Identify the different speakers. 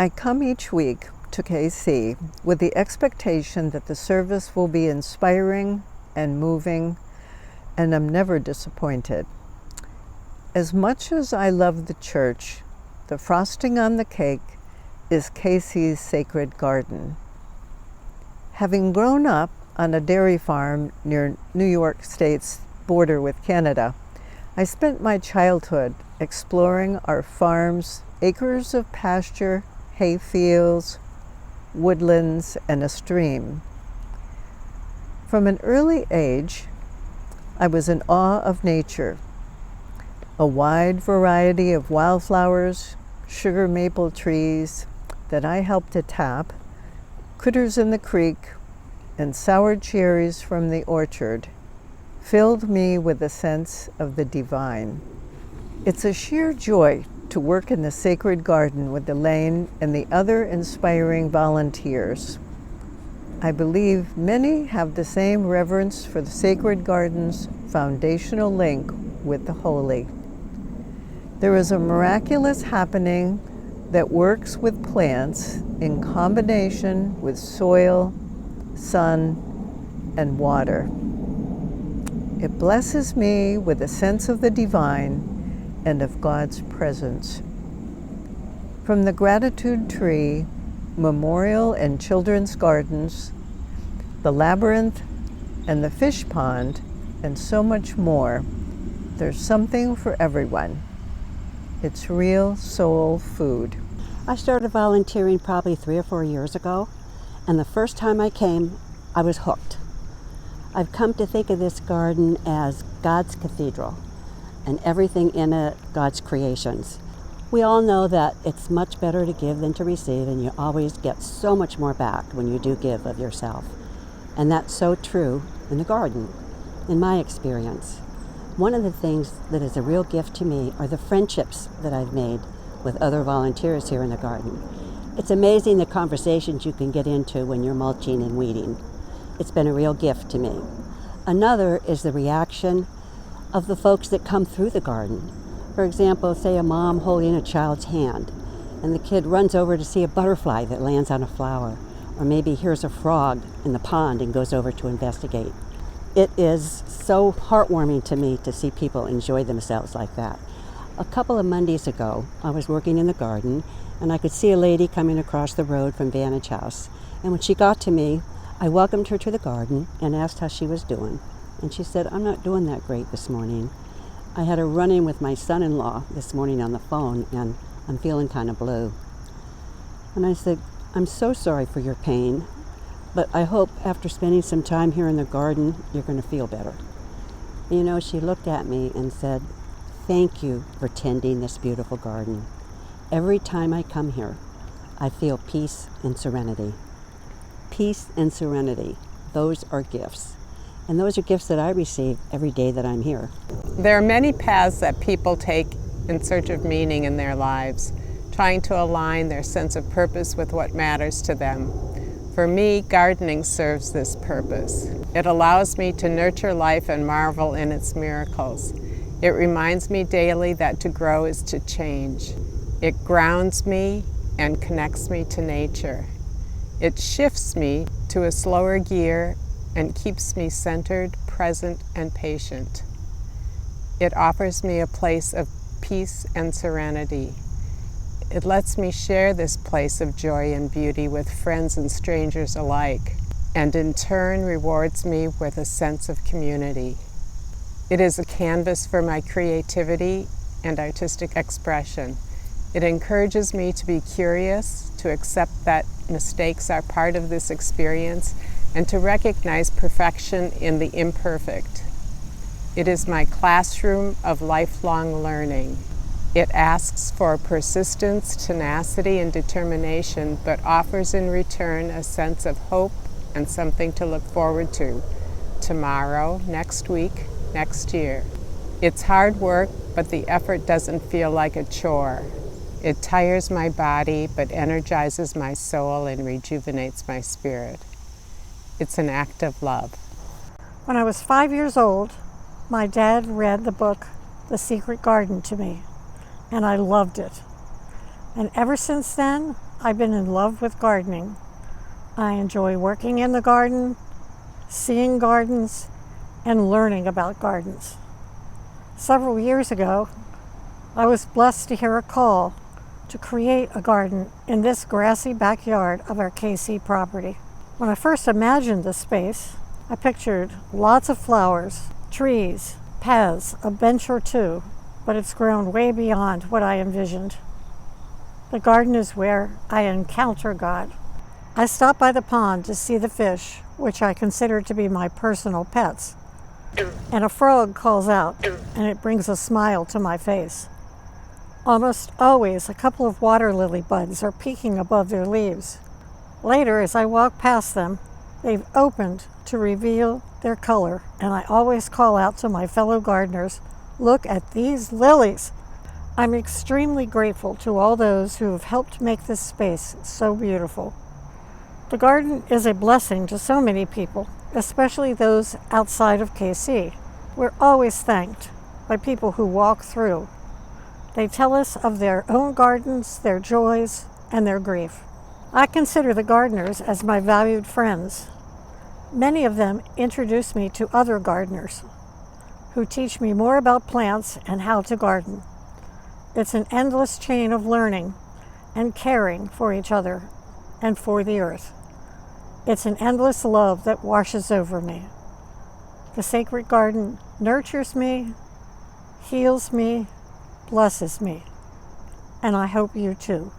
Speaker 1: I come each week to KC with the expectation that the service will be inspiring and moving, and I'm never disappointed. As much as I love the church, the frosting on the cake is KC's sacred garden. Having grown up on a dairy farm near New York State's border with Canada, I spent my childhood exploring our farm's acres of pasture, hay fields, woodlands, and a stream. From an early age, I was in awe of nature. A wide variety of wildflowers, sugar maple trees that I helped to tap, critters in the creek, and sour cherries from the orchard filled me with a sense of the divine. It's a sheer joy to work in the sacred garden with Elaine and the other inspiring volunteers. I believe many have the same reverence for the sacred garden's foundational link with the holy. There is a miraculous happening that works with plants in combination with soil, sun, and water. It blesses me with a sense of the divine and of God's presence. From the Gratitude Tree, Memorial and Children's Gardens, the Labyrinth, and the Fish Pond, and so much more, there's something for everyone. It's real soul food.
Speaker 2: I started volunteering probably 3 or 4 years ago, and the first time I came, I was hooked. I've come to think of this garden as God's cathedral, and everything in it, God's creations. We all know that it's much better to give than to receive, and you always get so much more back when you do give of yourself. And that's so true in the garden, in my experience. One of the things that is a real gift to me are the friendships that I've made with other volunteers here in the garden. It's amazing the conversations you can get into when you're mulching and weeding. It's been a real gift to me. Another is the reaction of the folks that come through the garden. For example, say a mom holding a child's hand, and the kid runs over to see a butterfly that lands on a flower, or maybe hears a frog in the pond and goes over to investigate. It is so heartwarming to me to see people enjoy themselves like that. A couple of Mondays ago, I was working in the garden, and I could see a lady coming across the road from Vantage House. And when she got to me, I welcomed her to the garden and asked how she was doing. And she said, "I'm not doing that great this morning. I had a run-in with my son-in-law this morning on the phone, and I'm feeling kind of blue." And I said, "I'm so sorry for your pain, but I hope after spending some time here in the garden, you're going to feel better." You know, she looked at me and said, "Thank you for tending this beautiful garden. Every time I come here, I feel peace and serenity." Peace and serenity, those are gifts. And those are gifts that I receive every day that I'm here.
Speaker 3: There are many paths that people take in search of meaning in their lives, trying to align their sense of purpose with what matters to them. For me, gardening serves this purpose. It allows me to nurture life and marvel in its miracles. It reminds me daily that to grow is to change. It grounds me and connects me to nature. It shifts me to a slower gear and keeps me centered, present, and patient. It offers me a place of peace and serenity. It lets me share this place of joy and beauty with friends and strangers alike, and in turn rewards me with a sense of community. It is a canvas for my creativity and artistic expression. It encourages me to be curious, to accept that mistakes are part of this experience, and to recognize perfection in the imperfect. It is my classroom of lifelong learning. It asks for persistence, tenacity, and determination, but offers in return a sense of hope and something to look forward to tomorrow, next week, next year. It's hard work, but the effort doesn't feel like a chore. It tires my body, but energizes my soul and rejuvenates my spirit. It's an act of love.
Speaker 4: When I was 5 years old, my dad read the book, The Secret Garden, to me, and I loved it. And ever since then, I've been in love with gardening. I enjoy working in the garden, seeing gardens, and learning about gardens. Several years ago, I was blessed to hear a call to create a garden in this grassy backyard of our KC property. When I first imagined the space, I pictured lots of flowers, trees, paths, a bench or two, but it's grown way beyond what I envisioned. The garden is where I encounter God. I stop by the pond to see the fish, which I consider to be my personal pets, and a frog calls out, and it brings a smile to my face. Almost always, a couple of water lily buds are peeking above their leaves. Later, as I walk past them, they've opened to reveal their color, and I always call out to my fellow gardeners, "Look at these lilies!" I'm extremely grateful to all those who have helped make this space so beautiful. The garden is a blessing to so many people, especially those outside of KC. We're always thanked by people who walk through. They tell us of their own gardens, their joys, and their grief. I consider the gardeners as my valued friends. Many of them introduce me to other gardeners who teach me more about plants and how to garden. It's an endless chain of learning and caring for each other and for the earth. It's an endless love that washes over me. The sacred garden nurtures me, heals me, blesses me, and I hope you too.